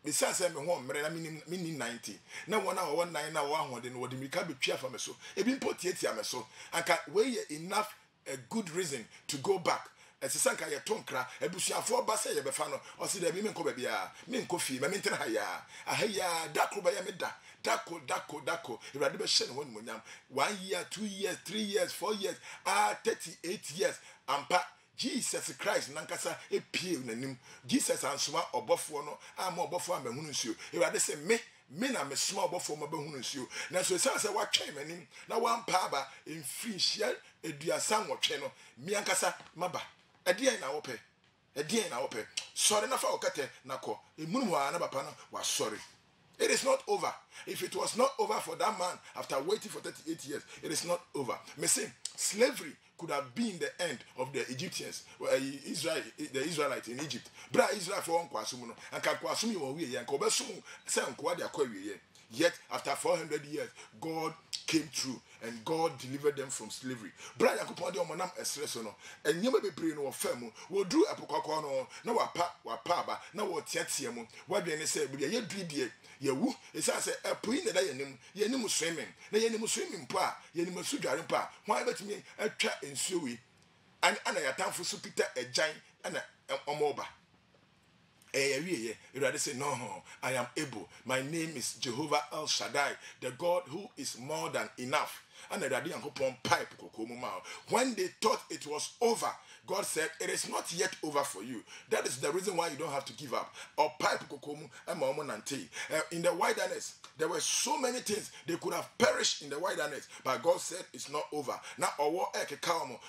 me san se me ho mmere na mini 90 na wona wo 19 na wo ahode no wo de mika betwa fa me so e bi mpotiatia me so anka we enough a good reason to go back esisanka ye tonkra abusuafo ba se ye be fa no o se da bi me nko ba bia me nko fi me ntena ha ya dako ba ya me da dako irade be hye ne won monyam 1 year 2 years 3 years 4 years 38 years ampa Jesus Christ nankasa epie nanim Jesus ansoma obofo no ama obofo amahunu nsuo ewade se me na me soma obofo ma bahunu nsuo na so se watwen manim na wampa aba emfinhia eduasa nwotwe no mi ankasa maba edien na wope sori na fa okate nako emunum wa na papa no wa sori. It is not over. If it was not over for that man after waiting for 38 years, it is not over. Me say slavery could have been the end of the Egyptians, the Israelites in Egypt. Bra Israel for one kwasumu and can kwasumi won we yan ko besum say nko de akwa wiye. Yet after 400 years, God came through and God delivered them from slavery. Brian Yakupon de Omanam Esresono, and Yama be brain or femu, will do a pococono, no wapa, no what tiatiamu, what they say, but ye dread ye woo, it's as a point that I am, ye no swimming, the animal swimming pa, ye no sugaring pa, why let me a trap in Sui, and I time for Supita a giant and a moba. You rather say, no, I am able. My name is Jehovah El Shaddai, the God who is more than enough. And when they thought it was over, God said, it is not yet over for you. That is the reason why you don't have to give up. In the wilderness, there were so many things they could have perished in the wilderness, but God said it's not over. Now,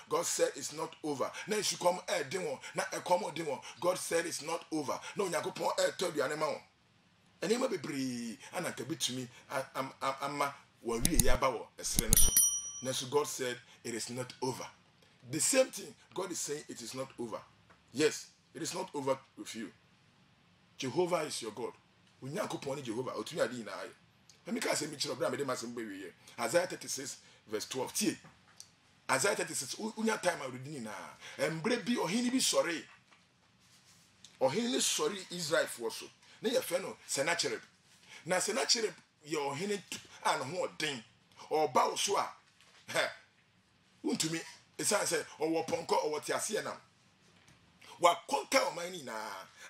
God said it's not over. Now, you come God said it's not over. No, you told you animal. And it may be brave, and I can be to me. God said it is not over. The same thing, God is saying it is not over. Yes, it is not over with you. Jehovah is your God. Jehovah. Isaiah 36 verse 12. Isaiah 36. Time I reading now. And be or he be sorry. Or he is sorry Israel for so. Na your friend Sennacherib. Na Sennacherib your hin and who ding or bow swa. To me, it's I say, or what ponko or what Yasianam. What conquer mine na,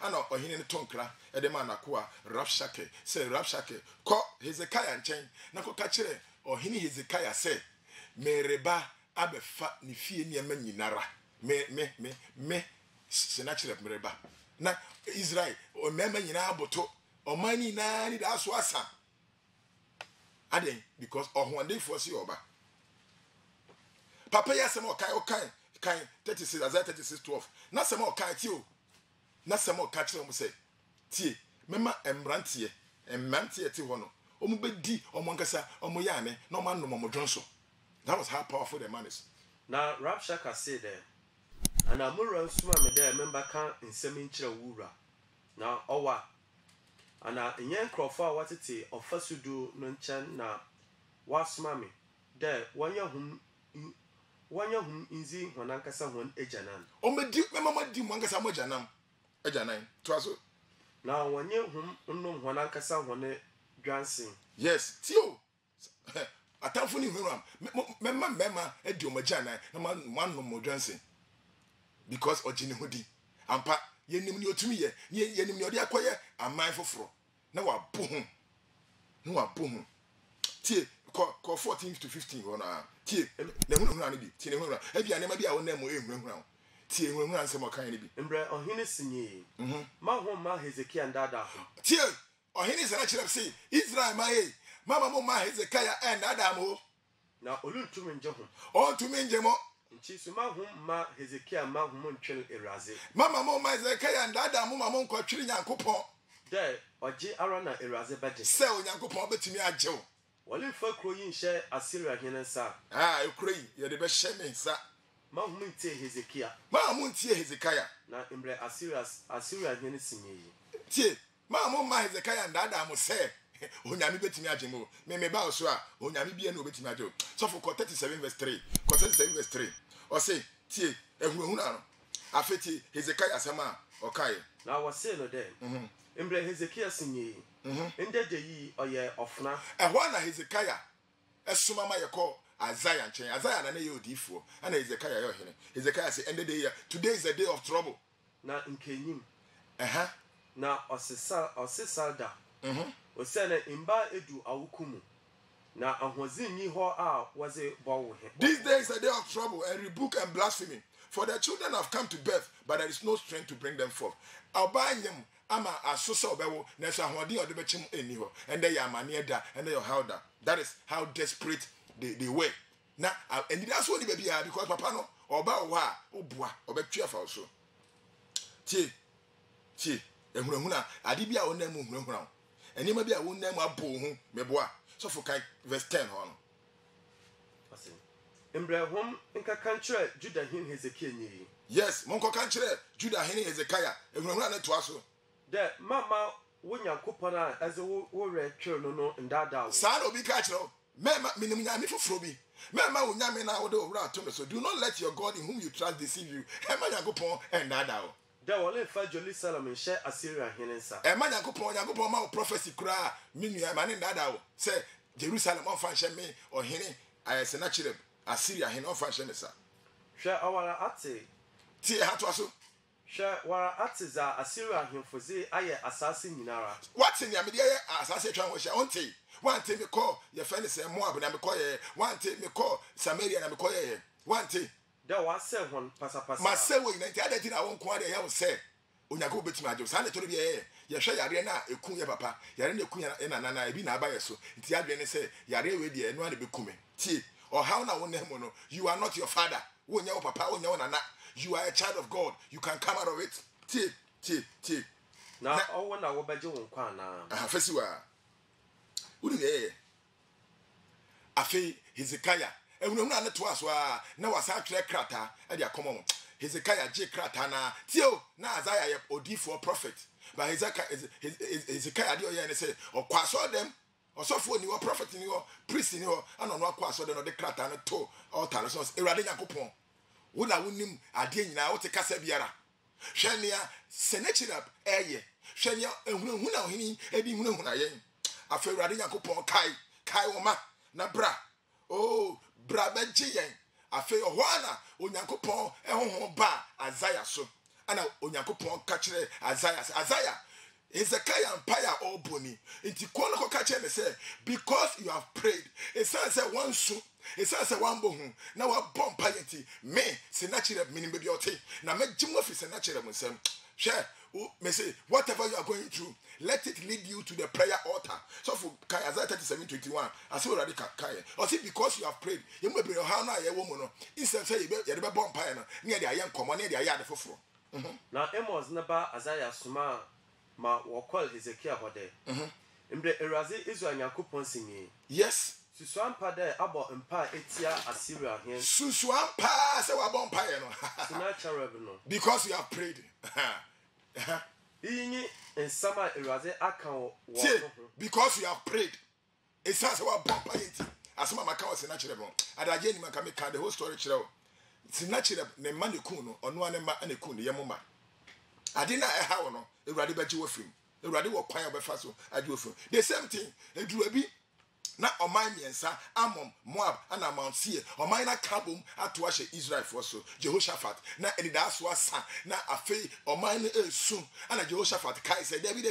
and or hin in the tonkla, and the man aqua, Rapshake, say Rapshake, call Hezekiah and chain, Nako Kachere, or Hini Hezekiah say, Me reba abe fat ni fie ni men nara, me, Sennacherib mereba. Na Israel, or Memman Yinaboto, or money na ni that's what's up. Ade because of one day for see oba. Papa ya some kai 36 Isaiah 36:12. Na some kai ti o. Na some ka kire mo say tie mema emrantie ti ho no. Omo bedi omo nkasa omo ya ame na omo anom omo dwonso. That was how powerful the man is. Now Rapshaka said there. And amura suma me there member kan nsem nkire wura. Na owa and yen crofo what it ofasudu no nchan na wasma me there wanya hum inzi honankasa hon ejanan o medi mama di mwankasa mo ejanan to aso na wanya hum nnum honankasa hon dwansin yes tio atamfo ni hwera mema edi o majanan na man no mo dwansin because ogini hodi ampa yenim ni otumi ye yenim ni odi akoye aman foforo na wa bo hu tie ko 14 to 15 wona tie na hunu na bi tie na hunu e bia na ma bia wona mo ehunhun tie ehunhun ansem okan ni bi mbre ohene sinye ma ho ma Hezekiah ndada tie ohene sana kire se Israel ma ye mama mo ma Hezekiah and Adam ho na oluntumi nje ho o ntumi nje mo nchi ma ho ma Hezekiah ma ho mo ntwel eraze mama mo ma Hezekiah and Adam mo ma mo nkwatwiri Nyankopon there oje ara na eraze bede se Onyankopon betimi agye o wale fa kro yin hye Assyria hene nsa ekro yi ye de be hye me nsa ma ho ntie Hezekiah ma mo ntie Hezekiah na mbre Assyria hene sinye yi tie ma mo ma Hezekiah and Adam se Onyame betimi agye mo me ba so a onyame bia na obetimi agye o so for 37 verse 3 37 verse 3 o say tie ehunu na no afeti Hezekiah asema okaye na wa say no there mbre Hezekiah sinye ende de yi oye ofna ehwa na Hezekiah esuma ma yeko Isaiah nchen Isaiah na ye odifo ana Hezekiah yo hene Hezekiah say ende de year today is a day of trouble na nkenyim na osisa osena imba edu awukumu na ahozin ni ho a waze bowo he this day is a day of trouble and rebuke and blasphemy for the children have come to birth but there is no strength to bring them forth abanyem ama asoso obewo na so ahode ode bechim eni ho and they amane da and they how that that is how desperate they were na and that's what the baby are because papa no oba wo a obua obetwa fa so tie ehunahuna ade bia wo na mu hunahuna eni ma bia wo na mu abo hu meboa so for kai verse 10 ho no embre hom nka kanchre Judah hin Hezekiah nyi yes monko kanchre Judah hin Hezekiah ehunahuna na to aso de mama wo Nyankopon a eze wo retwe no ndada wo sa na obi ka kire Mema minimum nyame foforo bi. Mema wo nyame na wo de owura to me so. Do not let your God in whom you trust deceive you. Ema Nyankopon endada o. Da wole fa Jerusalem nhye Assyria hene nsa. Ema Nyankopon ma wo prophecy kura minua ma ne ndada o. Say Jerusalem on fan hye me ohene Sennacherib Assyria hene on fan hye me sa. Hwe awara ate. Tie ha to aso. Hwe wara ate za Assyria hemfozi aye asase nyinara. What in ya me dey asase twan wo hye onte. One time me call your friend say Moab na me call ye. One time me call Samaria na me call ye. One time. Da wa se hon pasapasa. Ma say we na ti adati na won ko ade ya wo say. Onyako betimi adwo. Sa na to bi ye. Ye hwe yare na ekun ye papa. Yare na ekun ya na na ebi na abaye so. Nti adwe ne say yare we de enu ane bekume. Tie. Or how na won name no. You are not your father. Wonya wo papa, wonya wo nana. You are a child of God. You can come out of it. Tie. Na owo na wo beje won kwa na. Fesiwa. Udi ye afi Hezekiah ehunu na to aso a na wasa atwere krata e dia komo Hezekiah je krata na tio na Isaiah ye odifo prophet but Hezekiah de oye ne say okwaso dem osofo ni wo prophet ni wo priest ni wo ana no akwaso dem no de krata no to altar so Ewurade Yakopon wo na wonim ade nyina wo te kasa biara hwenia Sennacherib eye hwenia ehunu na ohini edi hunu na yen afa Ewurade Yakopon kai woma na bra bra beje yen afa yohana Onyankopon ehonhon ba Isaiah so ana Onyankopon ka kire Isaiah Hezekiah empire oboni inti kono ko ka kire me say because you have prayed it says one so it says one bohu na wa bomb payenti me Sennacherib minim be ote na me jimo fi Sennacherib nsem share me say whatever you are going through let it lead you to the prayer altar. So for Isaiah 37:21, I say already kai. Or see because you have prayed, you may be how na ye woman no. Instead say you be bomb pie no. Near the ayan common near the ayade foforo. Na Amos neba Isaiah suma ma wo call Hezekiah hode. Mbre Erazi Israel Yakopon sinyi. Yes. Susuampa de abo mpa etia Assyria hen. Susuampa say wa bomb pie no. Sennacherib no. Because you have prayed. Yinyi ensama Erazi aka wo. Because you have prayed. It says wa bomb pie enti. Asoma maka wa Sennacherib no. Adaje ni maka me the whole story chire. Sennacherib ne ma ne kun no ono ane ma ane kun ne yemoma. Ade na e ha wo no Ewurade beji wo fim. Ewurade wo kwan obefa so ade wo fim. The same thing eduru na oman miensa Ammon Moab ana Mount Seir oman na kabum ato ahye Israel for so Jehoshaphat na edidaso asa na afei oman esu ana Jehoshaphat kai say David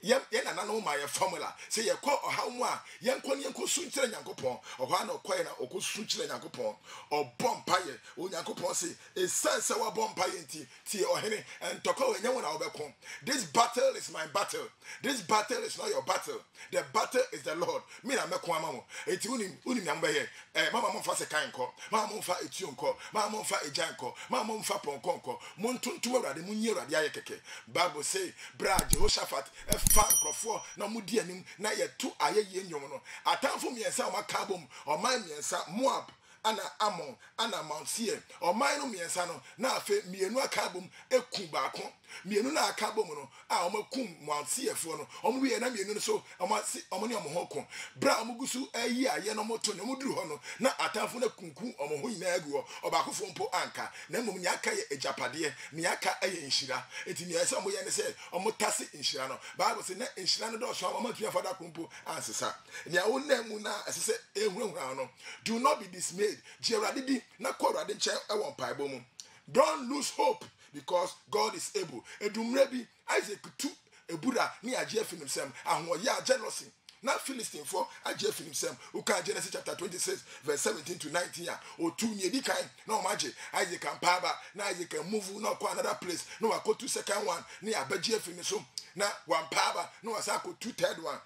ye na nanu ma ye formula say ye kọ ọha mu a ye nkọ su nkyere Nyankopon ọha na ọkọ ye na ọkọ su nkyere Nyankopon ọbọ mpaye o Nyankopon say esanse wa bọ mpaye nti tie ohene entoko enye wona obekọ. This battle is my battle. This battle is not your battle. The battle is the Lord. Me na meko amamo eti unim na mbe ye mama mo fa se kan ko mama mo fa etuo nko mama mo fa ejan ko mama mo fa ponko nko mo ntuntum Awurade mo nyi Awurade aye keke. Bible say bra Jehoshaphat fa nkrofo na mo di anim na ye tu aye ye nyom no atamfo miensa o makabom o man miensa Moab ana Ammon ana Mount Seir o man no miensa no na afa mienu akabom eku baako mienu na akabom no a o makum Mount Seir fo no o mo wie na mienu no so o mo ne o mo hoko bra o mo gusu ayi aye no mo to no mo duru ho no na atamfo na kunku o mo ho nyina agu o baako fo mpo anka na mom nya aka ye ejapade ne aka aye nhira enti ne ese mo ye ne se o mo tase nhira no Bible say na nhira no do so o mo tua fada kumpo ansesa ne a wona mu na ese ehurahura no. Do not be dismayed. Jeradi di na Korade nche ewon paibo mu. Don't lose hope because God is able. Edumrebi Isaac tu ebura ni aje finim ahoya jealousy na Philistine for aje finim sem uka Genesis chapter 26 verse 17 to 19 ya otu nyedi kan na o maje Isaac kan paba na Isaac can move na ko another place no akotu second one ni abaje finim so na one paba no asako two third one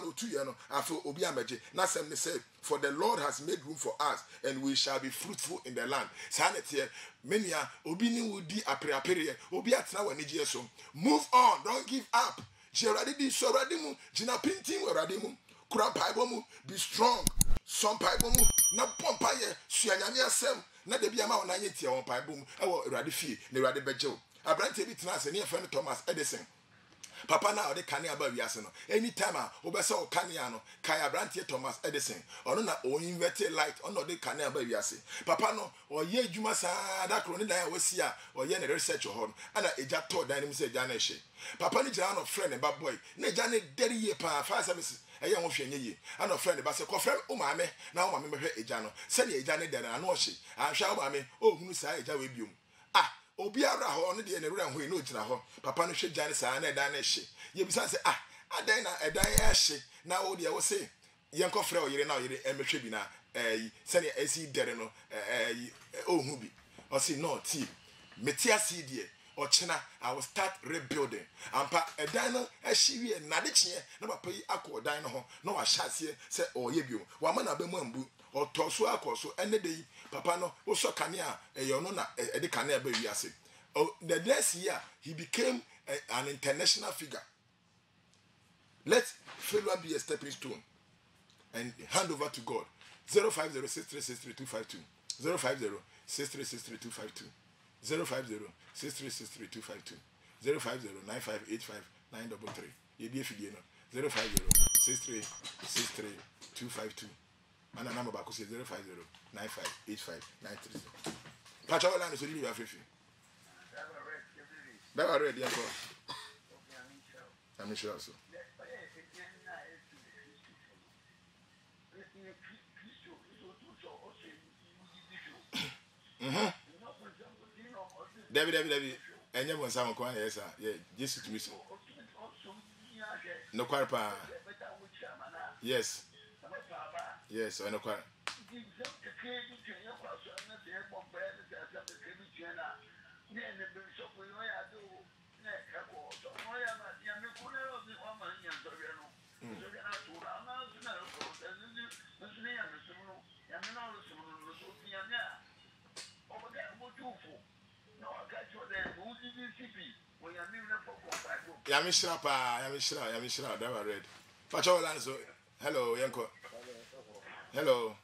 or two no after obi amaje na sem ne say for the Lord has made room for us and we shall be fruitful in the land. Sanete menia obi ni wudi apere obi atena wani je so. Move on, don't give up. Jeradi di so radi mu jina pintin radi mu kura paibo mu be strong. Some paibo mu na pompa ye suanyame asem na de bia ma wona nye tie won paibo mu e wo radi fie na radi beje o. Abrante bi tena se ne ye friend Thomas Edison. papa na ode kanea ba wiase no anytime a obesa o kanea no Kaya Brantie Thomas Edison ono na o invert light ono de kanea ba wiase papa no oye adwuma saa da kro ne dan wasi a oye ne research ho ana eja to dan nim se eja na ehye papa ni jira no friend ne ba boy na eja ne dere ye pa fa service eye ho hwenye ye ana friend ba se ko friend o maame na o maame behwe eja no se ne eja ne dere ana o hye ahwa o maame o hunu saa eja we biom obiara ho no de ne wura ho no gyina ho papa no hwe gyan saa na edan na hye ye bisa se adan na edan ya hye na wo de wo se yenko frɛ o yire na o yire emehwe bi na se ne esi dere no ohu bi o se no ti metia si de o chena I will start rebuilding ampa edan no hye wie na de kye na papa yi akọ dan no ho na wa hyase se o ye biom wa ma na ba mu ambu o to so akoso ene de papa no wo so kanea no na de kanea ba wiase the next year he became an international figure. Let failure be a stepping stone and hand over to God. 05063632252 05063632252 05063632252 050958593 ye bi afidie no 05063632252 ana number back say 050958593 Pacha wala no so di afefi Never read yet. I'm sure so. David. And you want some quiet, yes, sir. Yeah, just to miss. No quarpa. Yes. Yes, I know quite. Yamishra, that was red. Pacho Lanzo. Hello, Yanko. Hello.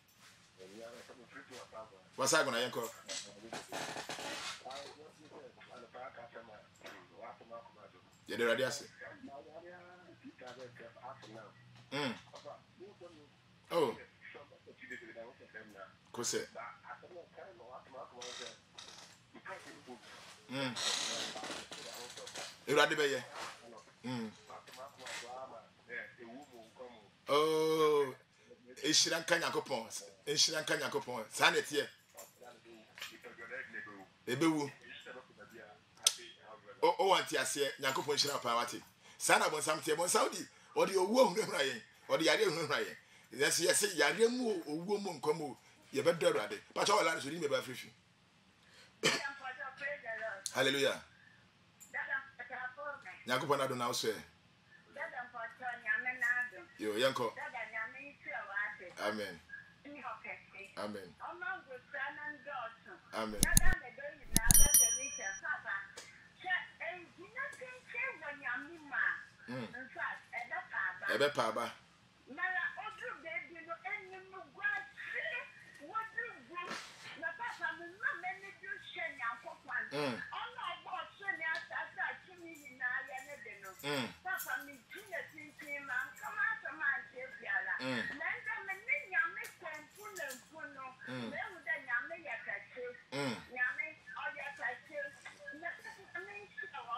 What's that gonna Yanko? Yeah, the radiasi. Oh. Kose. Iradibeye. Oh. Ishiran Kanyakopon. Sanet here. Ebewu. Oh, auntie, I say, Yakopon Shirapawati. Sana bon something bon Saudi, or the owo Ryan, or the idea of Ryan. Yes, Yarimu, or woman come, you better rather. But all lands will be by fishing. Hallelujah. Yakopon, I don't know, sir. Yo, Yanko. Amen. Amen. Amen. Ebe paba.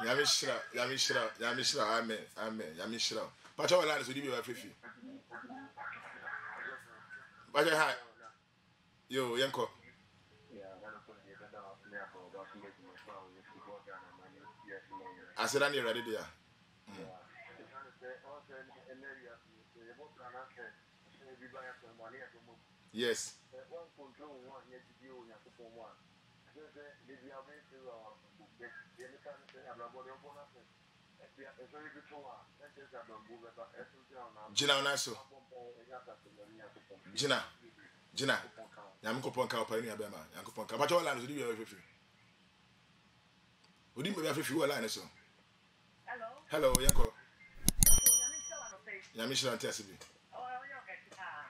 Yamishra, amen. Yamishra. Pacha wala so di be afifi. Pacha ha. Yo, yanko. Asira ni ready there. Yes. Gina Naso. Gina. Yamko ka opani abema. Yanko ka. But all lands do you have free. Would you have free line so? Hello, Yanko. Yamisha Tessibi.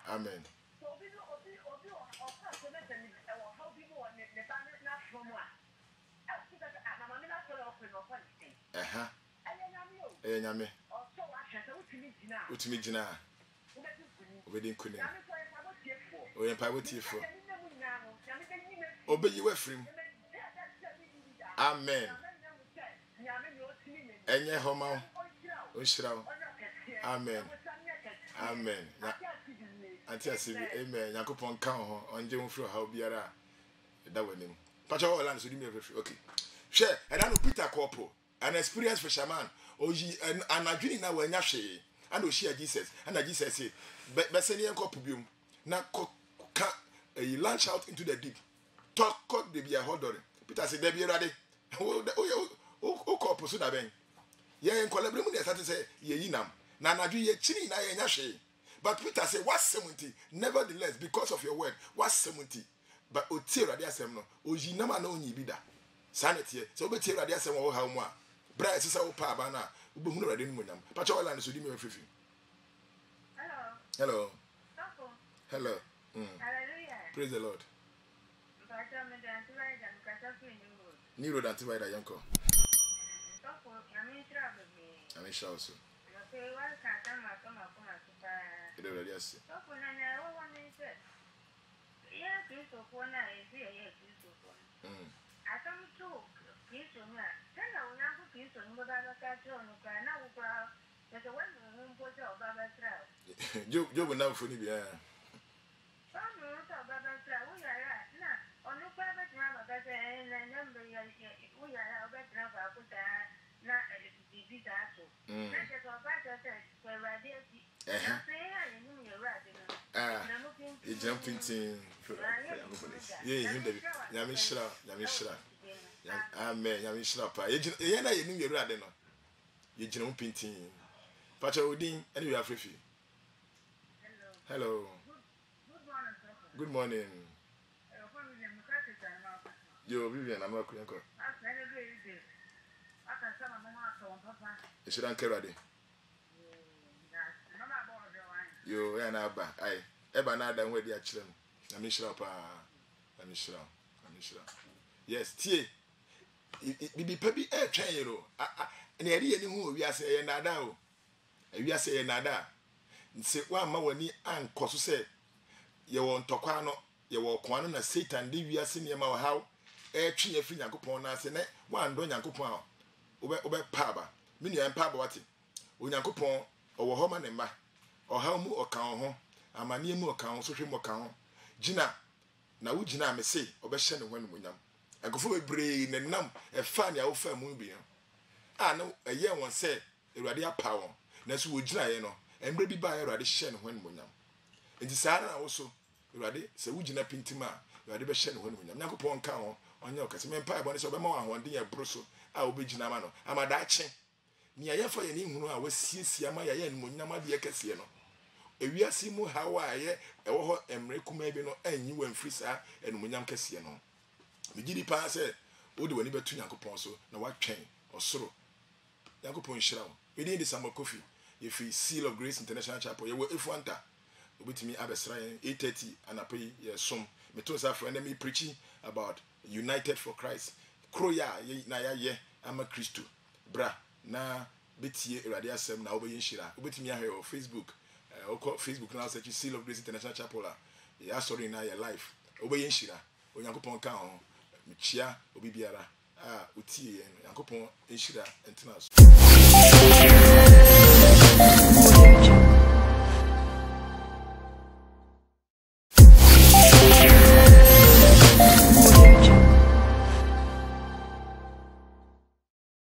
Amen. ɛyɛ nyame wotumi gyina obedi nkuni oyɛ mpa wotiefo obeyi wafirim amen ɛnyɛ hɔma wo nhyira wo amen amen anti asibi amen yakopon kan ho onje wo firi ha biara da wanim pacha wo land so di me free okay hwe ɛna no Peter Kopo an experienced fisherman oyi anadwini na wanya hwe and oshia Jesus and Jesus say be seni enkopo biom na ka launch out into the deep talk cut the bia hodore Peter say there be ready o kopo so da ben ye enkolebremu na start say ye yinam na anadwi ye chini na ye nya hwe. But Peter said, what 70? Nevertheless, because of your word, what 70? But Otie Radia Semno, Oji Nama no Nibida. Sanity, so be Tia Radia Semo how more. Bright Sisa Pabana, Ubunu Radin Munam. Pachola and Sudimi of Fifi. Hello. Hello. Hallelujah. Praise the Lord. New road until I Yanko. I'm in Shawso. Yes. You will now fully be a jumping team. Yeah, Yamishra. Amen. Yamishra. Yena, you knew you're rather. You jumping team. Pacha Udin, and you are free. Hello. Good morning. Yo, Vivian, I'm not going to. You shouldn't care. Yo, and Abba, I ever not done with the children. Yamishra. Yes, T. Be Pebby air train, you know. And the idea we are saying nada. We are saying nada. Say one mawani and Cosu said, you want Tocano, you walk one and Satan, leave you as in your mouth how air tree a free Yankupon as in one don Yankupon. Obe Paba, Mini and Paba what it. When Yankupon or Homan and Ma, or how mu or count, a mania more count, social more count. Gina, now Gina may say, Obeshan when we know. I go for a brain and numb a funny old firm movie. I know a year one said, a radial power. Next would Gina, and baby by a radition when we know. And the Sarah also, Radi, so would you not pintima, Radibashan when we know. Nakupon count on your Casimir Pie, one is over more, one dear Brusso, I will be Ginamano. I'm a Dutch. Near for your name, I was Siamaya and Munama de Cassiano. If we are seeing how I am recommending and you and Frisa and Munyam Cassiano. Migidi pa said, "O do any better Yankopon so na what train or sorrow." Yankopon shroud. Within the summer coffee, if we Seal of Grace International Chapel, you will if one ta. With me Abesra 8:30 and I pay some. Me to say friend me preaching about United for Christ. Kroya na ya I'm a Christo. Bra na betie Erade asem na obeyin shira. Obetimi ahwe o Facebook. Facebook now search Seal of Grace International Chapel. Ya sorry na your life. Obeyin shira. Onyankopon kan ho. Mchia obi biara utie yen Yankopon enhyira entenaso